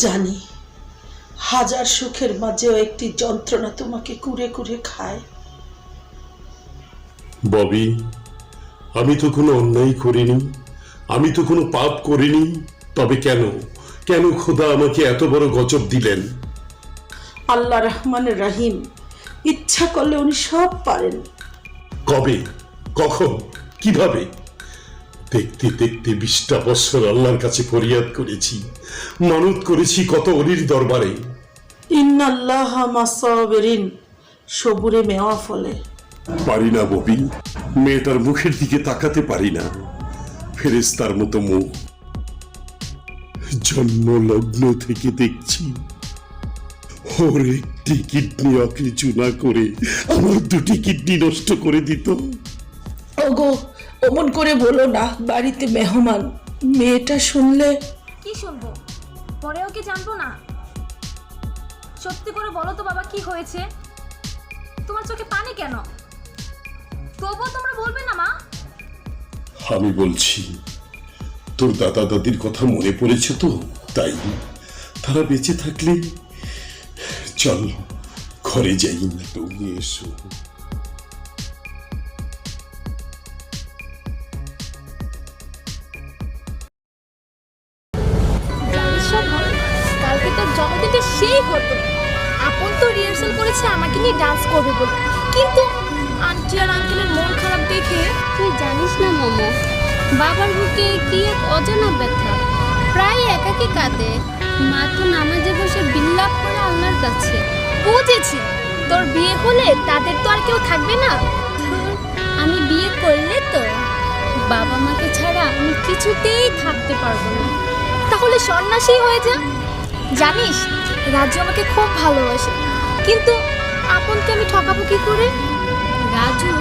জানি হাজার সুখের মাঝেও একটি যন্ত্রণা তোমাকে কুরে কুরে খায়। ববি, আমি তো কোনো অন্যায় করিনি, আমি তো কোনো পাপ করিনি, তবে কেন কেন খোদা আমাকে এত বড় গজব দিলেন? আল্লাহ রহমান রাহিম, ইচ্ছা করলে উনি সব পারেন। কবে, কখন, কিভাবে? দেখতে দেখতে 20টা বছর আল্লাহর কাছে ফরিয়াদ করেছি, মানত করেছি কত অলির দরবারে। ইন্নাল্লাহা মাসাবিরিন, সবুরে মেওয়া ফলে। পারি না ববি, মেয়েটার মুখের দিকে তাকাতে পারি না। ফেরেশতার মতো মুখ, জন্ম লগ্ন থেকে দেখছি ওর একটি কিডনি অকেজু না করে আমার 2টি কিডনি নষ্ট করে দিত। ওগো, অমন করে বলো না, বাড়িতে মেহমান। মেয়েটা শুনলে। কি শুনবো? পরেও কি জানবো না? সত্যি করে বলো তো বাবা, কি হয়েছে? তোমার চোখে পানি কেন? তবুও তোমরা বলবে না মা? আমি বলছি, তোর দাদা দাদির কথা মনে পড়েছে তো, তাই। তারা বেঁচে থাকলে চল ঘরে যাই না, তুমি এসো। কালকে তোর জন্মদিনটা সেই হতো, আপন তো রিহার্সাল করেছে আমাকে নিয়ে ডান্স করবে বলে, কিন্তু আন্টি আর আঙ্কেলের মন খারাপ দেখে। তুই জানিস না মোমো, বাবার বুকে কি এক অজানা ব্যথা, প্রায় একাকী কাঁদে। মা তো নামাজে বসে বিলাপ করে আল্লাহর কাছে। বুঝেছি, তোর বিয়ে হলে তাদের তো আর কেউ থাকবে না। আমি বিয়ে করলে তো বাবা মাকে ছাড়া আমি কিছুতেই থাকতে পারবো না। তাহলে সন্ন্যাসী হয়ে যা। জানিস, রাজু আমাকে খুব ভালোবাসে, কিন্তু আপনকে আমি ঠকাবো কি করে? রাজু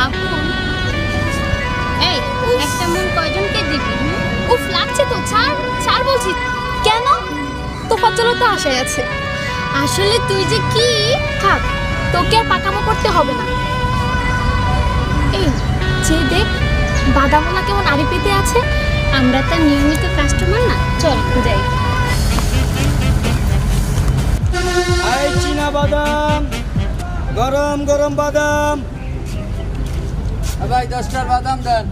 আপন? এই একটা মন কয়জনকে দিবি? উফ, লাগছে তো, ছাড় ছাড় বলছি। কেন? তোফার জন্য তো আশায় আছে। আসলে তুই যে কি। থাক, তোকে আর পাকামো করতে হবে না। এই যে দেখ, বাদামওয়ালা কেমন আড়ি পেতে আছে। আমরা তার নিয়মিত কাস্টমার না, চল যাই। এই চীনা বাদাম, গরম গরম বাদাম। ভাই 10টার বাদাম দেন।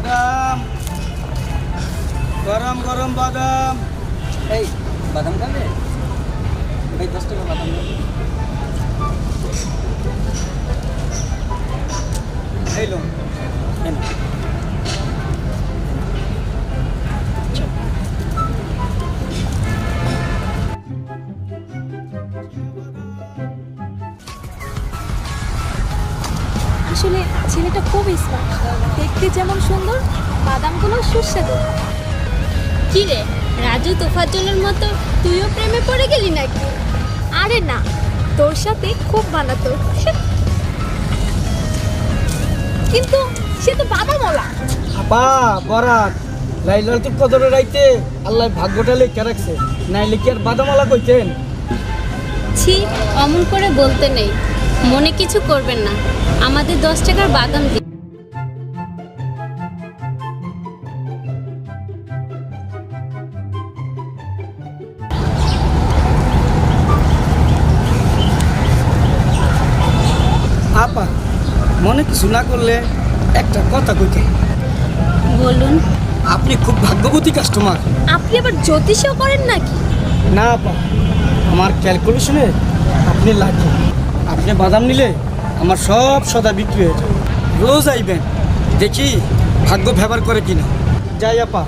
বাদাম গরম গরম বাদাম। এই বাদাম খাবে? এই 10 টাকা বাদাম দাও। এই লো, এই নাও। আসলে ছেলেটা খুব স্মার্ট, দেখতে যেমন সুন্দর, বাদামগুলো সুস্বাদু। কি রে রাজু তোফাজ্জলের মতো তুইও প্রেমে পড়ে গেলি নাকি? আরে না, তোর সাথে খুব বানাতো, কিন্তু সে তো বাদামওয়ালা। আপা বরাত লাইলাতুল কদরের রাইতে আল্লাহ ভাগ্যটা লেখা রাখছে, নাইলে কি আর বাদামালা কইতেন? ছি, অমন করে বলতে নেই, মনে কিছু করবেন না, আমাদের 10 টাকার বাদাম দিন। আপা মনে কিছু না করলে একটা কথা কইতে। বলুন। আপনি খুব ভাগ্যবতী কাস্টমার। আপনি আবার জ্যোতিষও করেন নাকি? না আপা, আমার ক্যালকুলেশনে আপনি লাকি। আপনি বাদাম নিলে আমার সব সদা বিক্রি হয়ে যায়। রোজ আইবেন, দেখি ভাগ্য ব্যবহার করে কিনা। যাই আপা।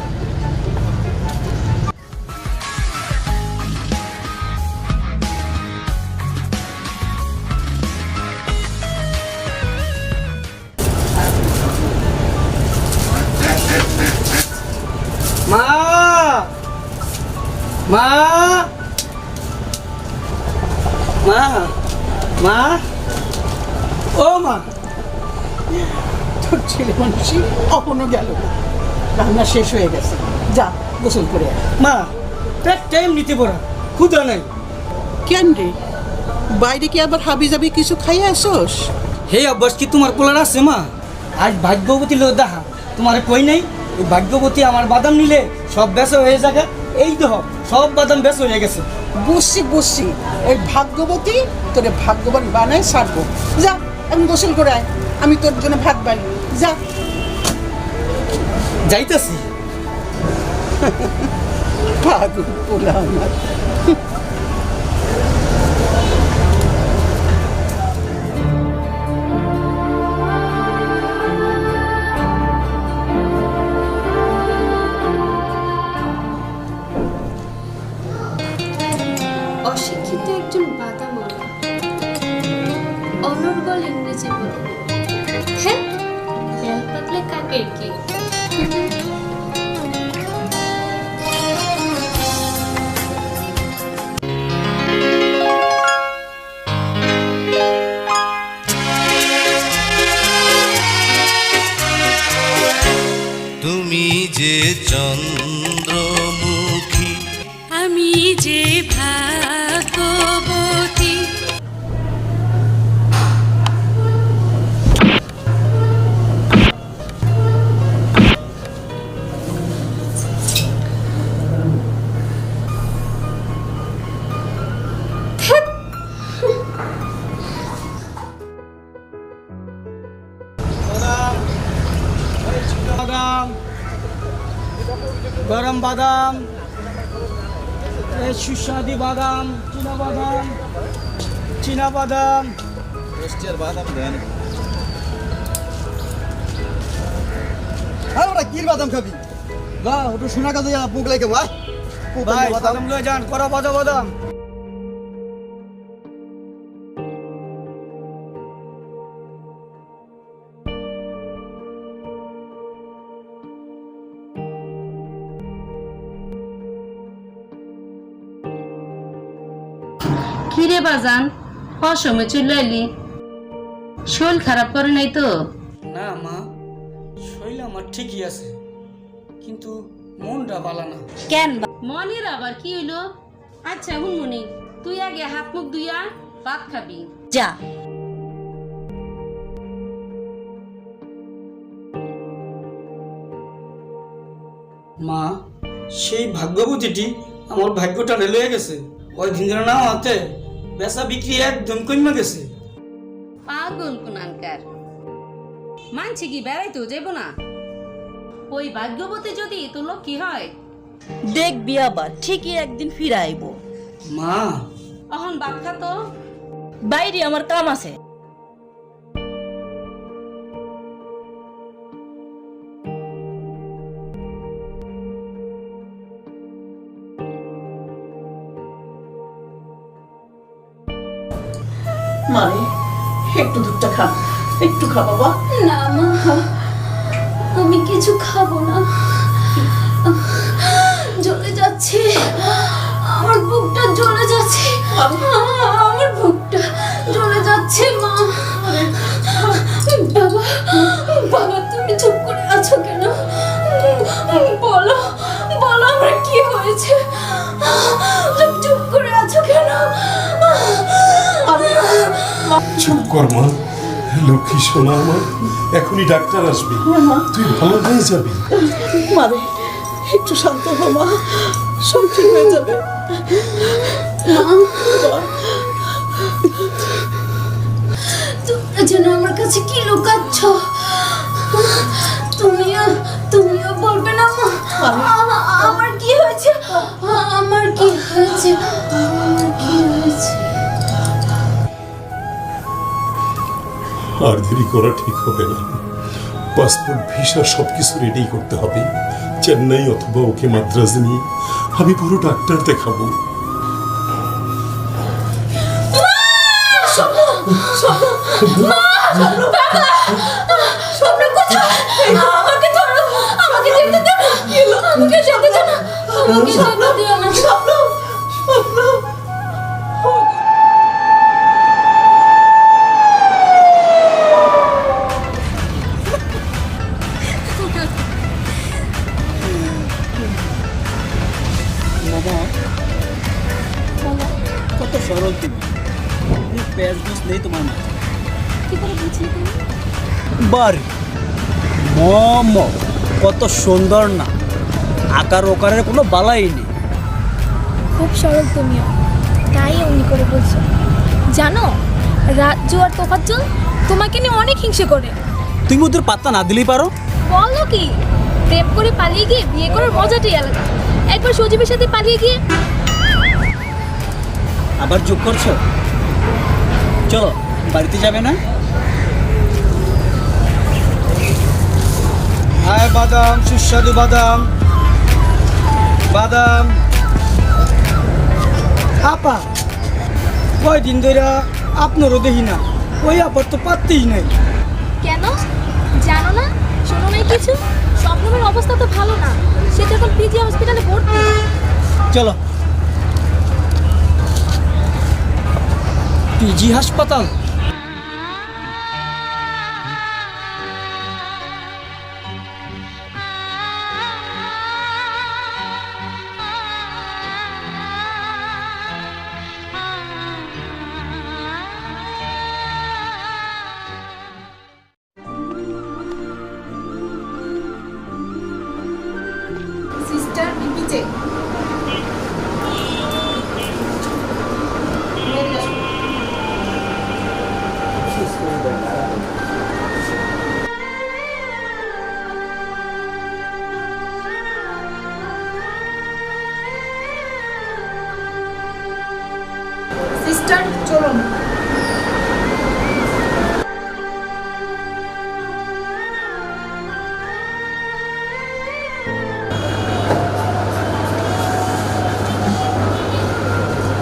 মা মা মা মা ও মা, তোর ছেলে মানুষই কখনো গেল না, রান্না শেষ হয়ে গেছে, যা গোসল করে আয়। মা পেট টাইম নিতে পড়া, ক্ষুধা নাই। কেন রে, বাইরে কি আবার হাবি যাবি কিছু খাইয়ে আসোস? হে অভ্যাস কি তোমার পোলার আছে মা? আজ ভাগ্যবতী লোক দেখা তোমার কই নাই। ওই ভাগ্যবতী আমার বাদাম নিলে সব বেচা হয়ে যাবে। এই তো সব বাদাম বেচা হয়ে গেছে। বুঝছি, ওই ভাগ্যবতী তোরে ভাগ্যবান বানায় ছাড়বো। যা এখন গোসল করে আয়, আমি তোর জন্য ভাত বাড়ি। যা। যাইতাছি। পাগল পোলা আমার। অশিক্ষিত একজন বাদামওয়ালা, অনর্গল ইংরেজি বলে। হ্যাঁ, বেল পাকলে কাকের কি? তুমি যে চন্দ্রমুখী, আমি যে ভাগ্যবতী। বাদাম গরম বাদাম, সুস্বাদু বাদাম, চীনা বাদাম। ওরা কি বাদাম খাবি? না ওটা শোনা কাজে মুখ লাগে ভাই। ভাই বাদাম লয়ে যান, করো বাদাম। কিরে বাজান, অসময় চলে এলি? শরীর খারাপ করে নাই তো? না মা, শরীর আমার ঠিকই আছে, কিন্তু মনটা ভালো না। কেন মনের আবার কি হইলো? আচ্ছা হুনমুনি, তুই আগে হাত মুখ ধুইয়া ভাত খাবি যা। মা, সেই ভাগ্যবতীটি আমার ভাগ্যটা রেলে গেছে। ওই দিন না হতে বেচা বিক্রি একদম কমে গেছে। পাগল কোনানকার, মানছি কি বেড়াইতেও যাইব না? ওই ভাগ্যবতী যদি তোর লক্ষ্মী হয়, দেখবি আবার ঠিকই একদিন ফিরে আইব। মা অহন ভাত খাতো। বাইরে আমার কাম আছে। মানে একটু দুধটা খা, একটু খা বাবা। না মা, আমি কিছু খাবো না। জ্বলে যাচ্ছে, আমার বুকটা জ্বলে যাচ্ছে, আমার বুকটা জ্বলে যাচ্ছে মা। বাবা, বাবা তুমি চুপ করে আছো কেন? বলো, বলো আমার কি হয়েছে? তুমি চুপ করে আছো কেন? চুপ কর মা, লক্ষ্মী সোনা আমার, এখনই ডাক্তার আসবে, তুই ভালো হয়ে যাবি। মানে একটু শান্ত হো মা, সব ঠিক হয়ে যাবে। তোমরা যেন আমার কাছে কি লুকাচ্ছ? তুমিও বলবে না মা আমার কি হয়েছে? আমার কি হয়েছে? আমার কি হয়েছে? আর দেরি করা ঠিক হবে না, পাসপোর্ট ভিসা সবকিছু রেডি করতে হবে। চেন্নাই অথবা ওকে মাদ্রাজ নিয়ে আমি বড় ডাক্তার দেখাবো। আমাকে ধরো, আমাকে যেতে দাও, আমাকে যেতে দাও, আমাকে যেতে দিও না। কত সরল তুমি, প্যাঁচ গোছ নেই তোমার মাথায়। কি করে বুঝলি তুমি? বাড়ি মম কত সুন্দর না, আকার ওকারের কোনো বালাই নেই। খুব সরল তুমিও, তাই এমনি করে বলছো। জানো রাজ্জু আর তোফাজ্জল তোমাকে নিয়ে অনেক হিংসে করে। তুমি ওদের পাত্তা না দিলেই পারো। বলো কি, প্রেম করে পালিয়ে গিয়ে বিয়ে করার মজাটাই আলাদা। একবার সজীবের সাথে পালিয়ে গিয়ে আবার যোগ করছো? চলো বাড়িতে যাবে না? হায় বাদাম, সুস্বাদু বাদাম, বাদাম। আপা কয়দিন ধরে আপনারও দেখি না, ওই আপার তো পাত্তেই নাই। কেন জানো না? শোনো নাই কিছু? স্বপ্নের অবস্থা তো ভালো না, সে তো এখন পিজি হসপিটালে ভর্তি। চলো। পিজি হাসপাতাল? Sister BP check. সিস্টার চলুন।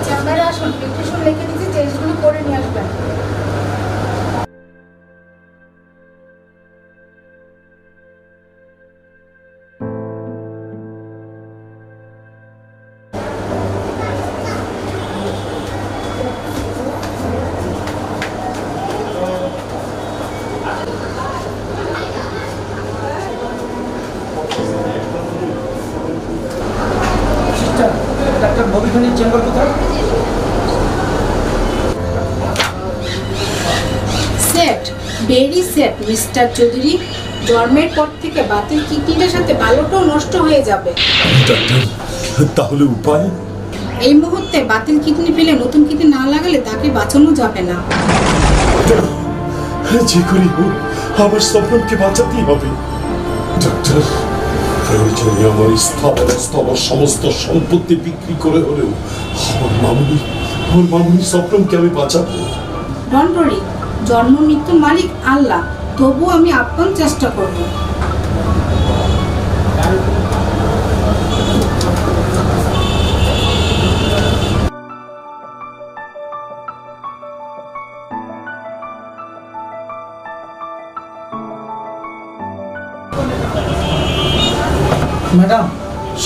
চেম্বারে আসুন, প্রেসক্রিপশন লিখে দিচ্ছি, টেস্টগুলো করে নিয়ে আসবেন। ডাক্তার ববিখানির চেম্বার কোথায়? Set, very set mister Chowdhury. জন্মের পর থেকে বাতিল কিডনিটার সাথে বালোটাও নষ্ট হয়ে যাবে। ডাক্তার, তাহলে উপায়? এই মুহূর্তে বাতিল কিডনি পেলে নতুন কিডনি না লাগালে তাকে বাঁচানো যাবে না। যে করেই হোক আমার সফলকে বাঁচাতেই হবে। ডাক্তার প্রয়োজনে আমার স্থাবর সমস্ত সম্পত্তি বিক্রি করে হলেও আমার মামুনি স্বপ্নকে আমি বাঁচাবো। ডন্ট ওয়ারি, জন্ম মৃত্যুর মালিক আল্লাহ, তবু আমি আপ্রাণ চেষ্টা করব। ম্যাডাম,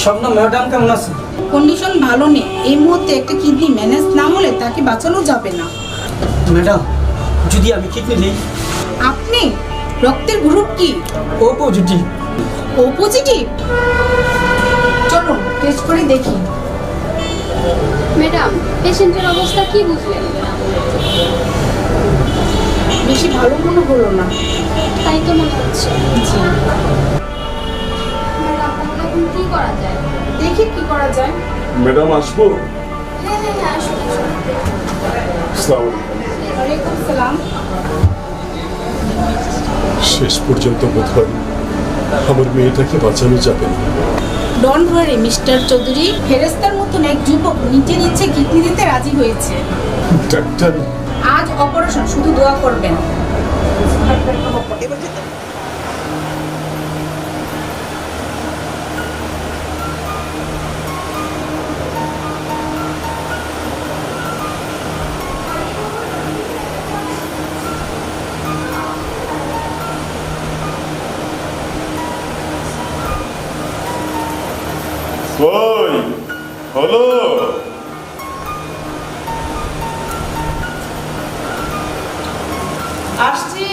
স্বপ্ন ম্যাডাম কেমন আছে? কন্ডিশন ভালো নেই, এই মুহূর্তে একটা কিডনি ম্যানেজ না হলে তাকে বাঁচানো যাবে না। ম্যাডাম, যদি আমি কিডনি দিই? আপনি রক্তের গ্রুপ কি? ও পজিটিভ। ও পজিটিভ? চলুন টেস্ট করে দেখি। ম্যাডাম, পেশেন্টের অবস্থা কি বুঝলেন? বেশি ভালো মনে হলো না। তাই তো মনে হচ্ছে। ম্যাডাম, তাহলে এখন কি করা যায়? দেখি কি করা যায়। ম্যাডাম আসবো? হ্যাঁ হ্যাঁ হ্যাঁ, আসুন আসুন। আসসালামু ওয়ালাইকুম সালাম। শেষ পর্যন্ত বোধ হয় আমার মেয়েটাকে বাঁচানো যাবে না। ডন্ট ওয়ারি মিস্টার চৌধুরী, ফেরেস্তার মতন এক যুবক নিজের ইচ্ছে কিডনি দিতে রাজি হয়েছে। ডাক্তার, আজ অপারেশন, শুধু দোয়া করবেন। কই হলো? আসছি।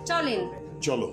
চলেন। চলো।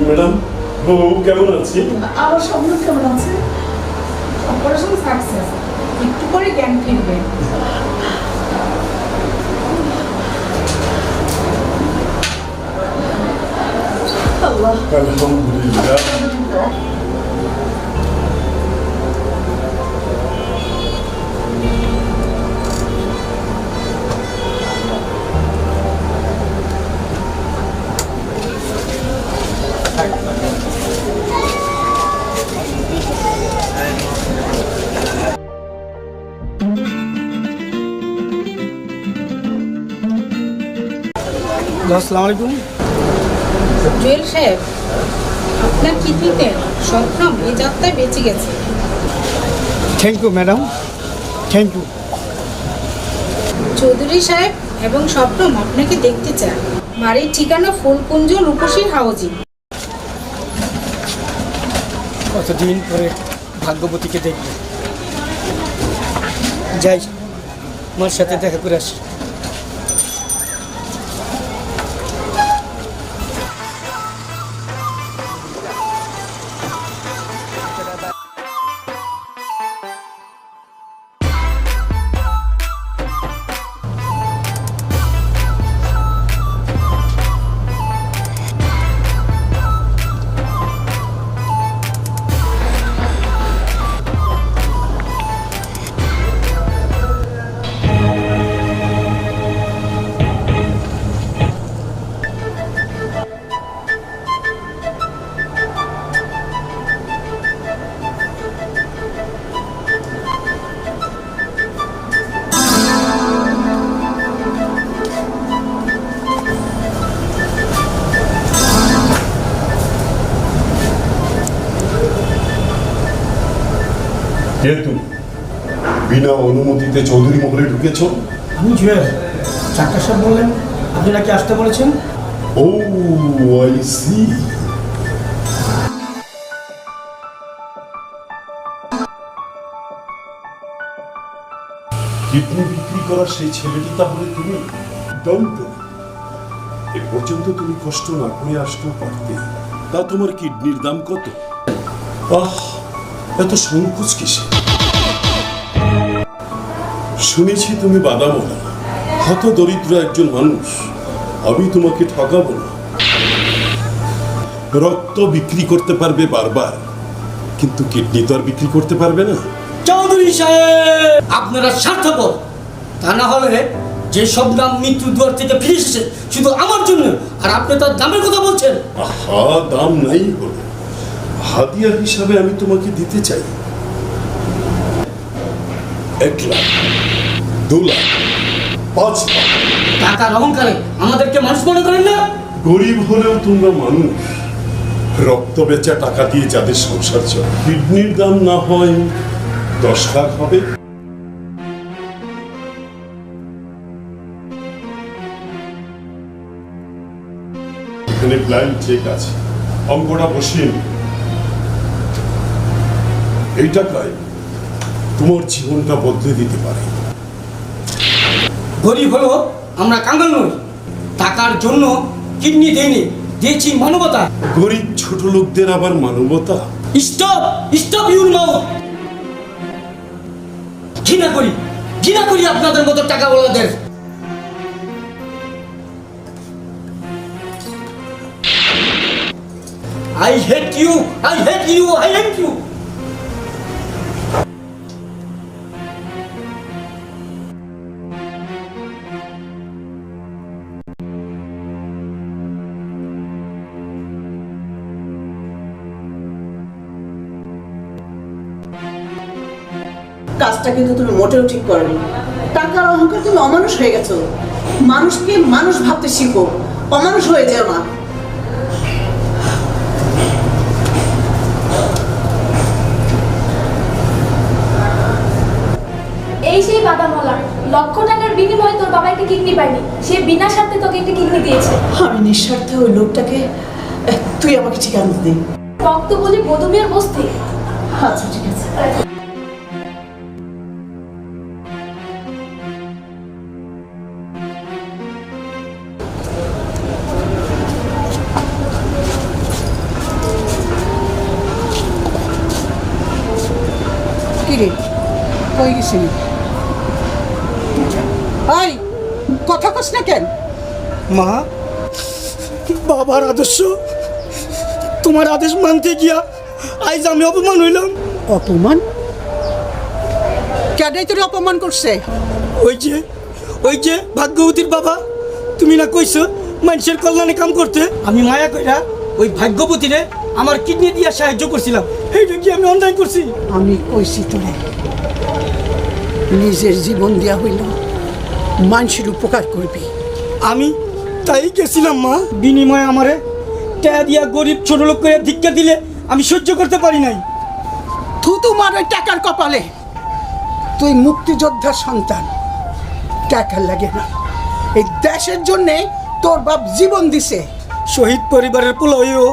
ম্যাডাম, ও কেমন আছে? আমার স্বপ্ন কেমন আছে? অপারেশন সাকসেস, একটু করে জ্ঞান ফিরবে। আলহামদুলিল্লাহ। আসসালামু আলাইকুম। জুয়েল সাহেব, আপনার কিডনিতে স্বপ্নম এই যাত্রায় বেঁচে গেছে। Thank you madam, thank you. Chowdhury সাহেব এবং স্বপ্নম আপনাকে দেখতে চান। বাড়ির ঠিকানা ফুলকুঞ্জ রূপসী হাউজিং। কতদিন পরে ভাগ্যবতীকে দেখবে। যাই, আমার সাথে দেখা করে আসি। কে তুমি বিনা অনুমতিতে চৌধুরী মহলে ঢুকেছ? আমি জুয়েল, ডাক্তার সাহেব বললেন আপনি নাকি আসতে বলেছেন। ও আই সি। কিডনি বিক্রি করা সেই ছেলেটি তাহলে তুমি? ডোন্ট ওয়ারি, এ পর্যন্ত তুমি কষ্ট না করে আসতেও পারতে। তা তোমার কিডনির দাম কত? আহ, এত সংকোচ কিসে? শুনেছি তুমি বাদামওয়ালা, হত দরিদ্র একজন মানুষ। আমি তোমাকে ঠকাবো না। রক্ত বিক্রি করতে পারবে বারবার, কিন্তু কিডনি তো আর বিক্রি করতে পারবে না। চৌধুরী সাহেব, আপনারা স্বার্থপর। তা না হলে যে সব দাম মৃত্যু দুয়ার থেকে ফিরে এসেছে শুধু আমার জন্য, আর আপনি তার দামের কথা বলছেন। আহা, দাম নাই হলো, হাদিয়া হিসাবে আমি তোমাকে দিতে চাই 1 লাখ, 2 লাখ, 5 লাখ। টাকার অহংকারে আমাদেরকে মানুষ মনে করেন না? গরিব হলেও তোমরা মানুষ। রক্ত বেচা টাকা দিয়ে যাদের সংসার চলে, কিডনির দাম না হয় 10 লাখ হবে। এখানে প্ল্যান ঠিক আছে, অঙ্কটা বসিয়ে নি। এই টাকায় তোমার জীবনটা বদলে দিতে পারে। গরিব হলো আমরা কাঙ্গাল নই। টাকার জন্য কিডনি দেয়নি, দিয়েছি মানবতা। গরিব ছোট লোকদের আবার মানবতা? Stop, stop your mouth. ঘৃণা করি, ঘৃণা করি আপনাদের মতো টাকাওয়ালাদের। I hate you, I hate you, I hate you. কাজটা কিন্তু তুমি মোটেও ঠিক করনি। টাকার অহংকার তুমি অমানুষ হয়ে গেছো। মানুষকে মানুষ ভাবতে শিখো, অমানুষ হয়ে যেও না। এই সেই বাদামওয়ালা, লক্ষ টাকার বিনিময়ে তোর বাবা একটা কিডনি পায়নি, সে বিনা স্বার্থে তোকে একটা কিডনি দিয়েছে। আমি নিঃস্বার্থে ওই লোকটাকে, তুই আমাকে ঠিকানা দে। রক্ত বলে বধুমিয়ার বস্তি। আচ্ছা ঠিক আছে। কিরে, কই গেছিলি? ভাই, কথা কস না কেন? মা, বাবার আদর্শ, তোমার আদেশ মানতে গিয়া আজ আমি অপমান হইলাম। অপমান? কেডাই তোর অপমান করছে? ওই যে ভাগ্যবতীর বাবা, তুমি না কইছো মানুষের কল্যাণে কাম করতে। আমি মায়া কইরা ওই ভাগ্যবতীরে আমার কিডনি দিয়া সাহায্য করছিলাম। এইটা কি আমি অন্যায় করছি? আমি কইছি তোরে, নিজের জীবন দেয়া হইল মানুষের উপকার করবি। আমি তাই গেছিলাম মা। বিনিময়ে আমারে টাকা দিয়া গরিব ছোট লোক করে ভিক্ষা দিলে আমি সহ্য করতে পারি নাই। থুতু মার ওই টাকার কপালে। তুই মুক্তিযোদ্ধার সন্তান, টাকার লাগে না। এই দেশের জন্যে তোর বাপ জীবন দিছে। শহীদ পরিবারের পোলা হইও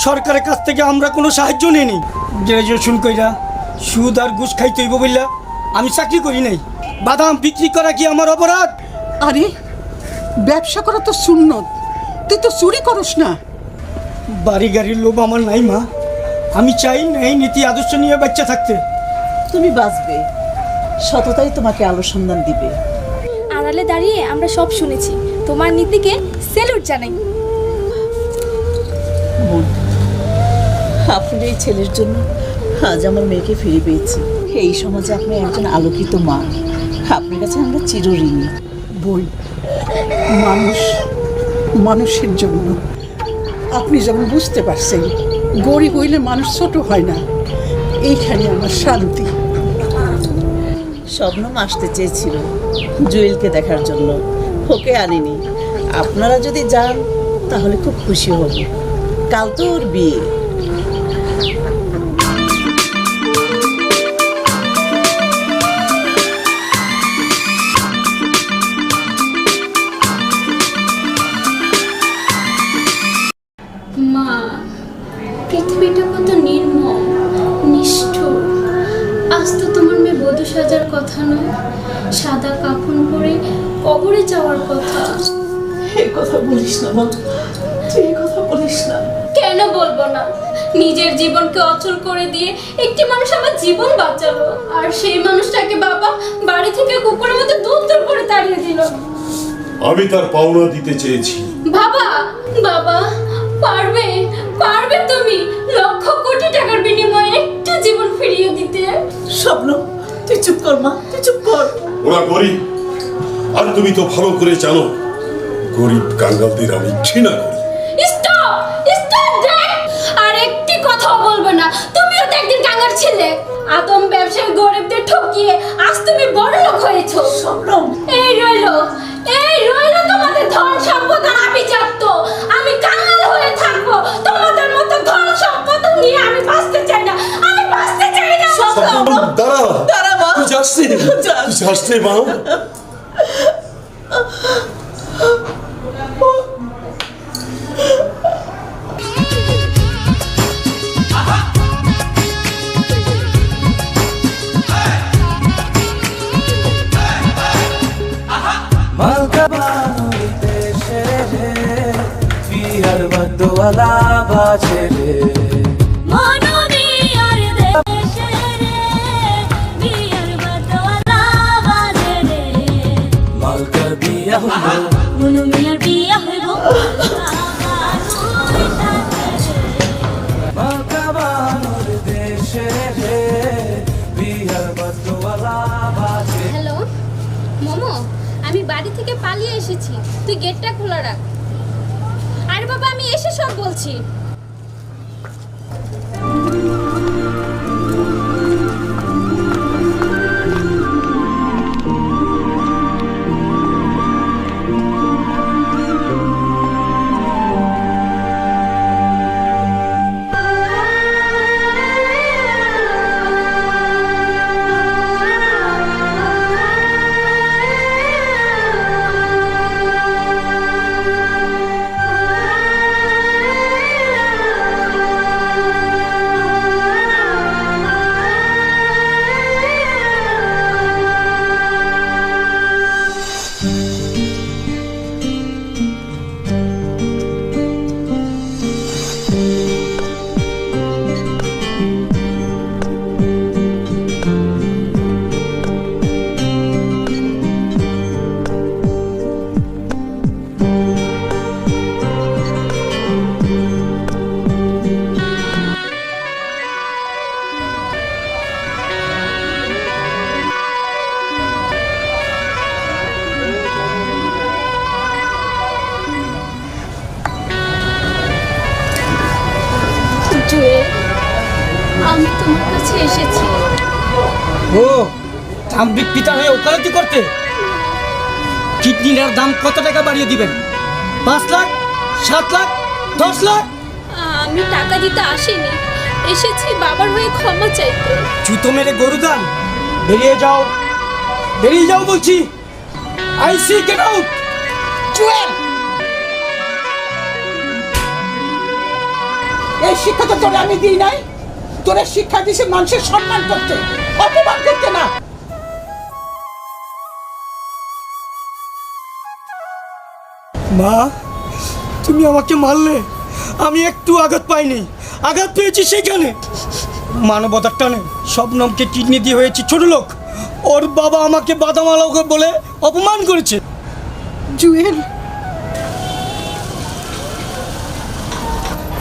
সরকারের কাছ থেকে আমরা কোনো সাহায্য নিইনি। গ্রাজুয়েশন কইরা সুদ আর ঘুষ খাইতে হইব বললা আমি চাকরি করি নাই। বাদাম বিক্রি করা কি আমার অপরাধ? আরে, ব্যবসা করা তো সুন্নত, তুই তো চুরি করস না। বাড়ি গাড়ির লোভ আমার নাই মা। আমি চাই না এই নীতি আদর্শ নিয়ে বাচ্চা থাকতে। তুমি বাঁচবে, সততাই তোমাকে আলো সন্ধান দিবে। আড়ালে দাঁড়িয়ে আমরা সব শুনেছি, তোমার নীতিকে স্যালুট জানাই। বোন, আপনি এই ছেলের জন্য আজ আমার মেয়েকে ফিরে পেয়েছি। এই সমাজে আপনি একজন আলোকিত মা, আপনার কাছে আমরা চিরঋণী। বই, মানুষ মানুষের জন্য। আপনি যেমন বুঝতে পারছেন, গরিব হইলে মানুষ ছোট হয় না, এইখানে আমার শান্তি। শবনম আসতে চেয়েছিল জুয়েলকে দেখার জন্য, ওকে আনিনি। আপনারা যদি যান তাহলে খুব খুশি হব। কাল তো ওর বিয়ে। কথা নয়, সাদা কাফন পরে কবরে যাওয়ার কথা। এই কথা বলিস না মা, তুই এই কথা বলিস না। কেন বলবো না? নিজের জীবনকে অচল করে দিয়ে একটি মানুষ আমার জীবন বাঁচালো, আর সেই মানুষটাকে বাবা বাড়ি থেকে কুকুরের মতো দূর দূর করে তাড়িয়ে দিল। আমি তার পাওনা দিতে চেয়েছি। বাবা, বাবা, পারবে পারবে তুমি লক্ষ কোটি টাকার বিনিময়ে একটা জীবন ফিরিয়ে দিতে? স্বপ্ন, তুই চুপ কর মা, তুই চুপ কর। ওরা গরিব, আর তুমি তো ভালো করে জানো গরিব কাঙ্গালদের আমি ঘৃণা করি। Stop, stop that! আর একটি কথাও বলবে না। তুমিও তো একদিন কাঙ্গাল ছিলে। আদম ব্যবসায় গরিবদের ঠকিয়ে আজ তুমি বড় লোক হয়েছো। স্বপ্ন, এই রইলো তোমাদের ধন সম্পদ আর আভিজাত্য। আমি কাঙ্গাল হয়ে থাকবো, তোমাদের মতো ধন সম্পদ নিয়ে আমি বাঁচতে চাই না, আমি বাঁচতে চাই না। দাঁড়া, দাঁড়া মা, তুই যাস রে, তুই যাস রে মা। হ্যালো মোমো, আমি বাড়ি থেকে পালিয়ে এসেছি, তুই গেটটা খোলা রাখ। আরে বাবা, আমি এসে সব বলছি। আমি তোমার কাছে এসেছি। ও দাম্ভিক পিতা হয়ে ওকালতি করতে? কিডনির দাম কত টাকা বাড়িয়ে দিবেন? 5 লাখ, 7 লাখ, 10 লাখ? আমি টাকা দিতে আসিনি, এসেছি বাবার হয়ে ক্ষমা চাইতে। জুতো মেরে গরু দান, বেরিয়ে যাও, বেরিয়ে যাও বলছি। I see get out. Jewel, এই শিক্ষা তো তোরে আমি দিই নাই। তোরে শিক্ষা দিছে মানুষের সম্মান করতে, অপমান করতে না। মা, তুমি আমাকে মারলে, আমি একটু আঘাত পাইনি, আঘাত পেয়েছি সেখানে। মানবতার টানে শবনমকে কিডনি দিয়ে হয়েছি ছোট লোক। ওর বাবা আমাকে বাদামালাও বলে অপমান করেছে। জুয়েল,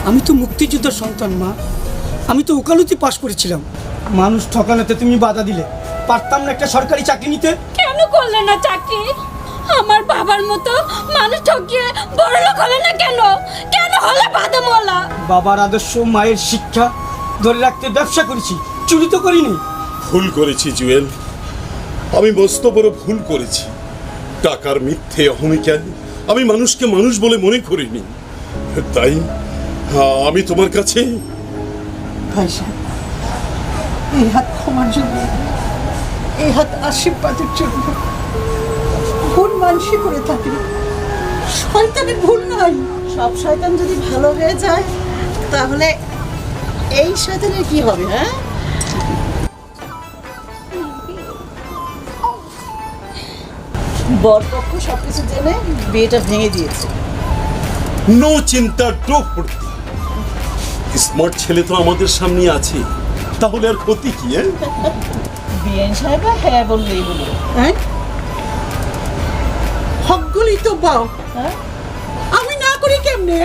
আমি তো মুক্তিযুদ্ধের সন্তান মা, আমি তো ওকালতি পাশ করেছিলাম। মানুষ ঠকানোতে তুমি বাধা দিলে, পারতাম না একটা সরকারি চাকরি নিতে? কেন করলে না চাকরি? আমার বাবার মতো মানুষ ঠকিয়ে বড় লোক হলে না কেন? কেন হলে বাদামওয়ালা? বাবার আদর্শ, মায়ের শিক্ষা ধরে রাখতে ব্যবসা করেছি, চুরি তো করিনি। ভুল করেছি জুয়েল, আমি মস্ত বড় ভুল করেছি। টাকার মিথ্যে অহমিকায় আমি মানুষকে মানুষ বলে মনে করিনি। তাই আমি তোমার কাছে ভাইজান, এই হাত ক্ষমার জন্য, এই হাত আশীর্বাদের জন্য। ভুল মানুষই করে থাকে, শয়তানের ভুল নাই। সব শয়তান যদি ভালো হয়ে যায়, তাহলে এই শয়তানের কি হবে? হ্যাঁ, বরপক্ষ সবকিছু জেনে বিয়েটা ভেঙে দিয়েছে। নো চিন্তা, ডো ফুর্তি। স্মার্ট ছেলে তো আমাদের সামনে আছে, তাহলে আর ক্ষতি কি? বিএন সাহেব হ্যাঁ বললেই হলো। হ্যাঁ, হকগুলি তো বাও, হ্যাঁ, আমি না করি কেমনে?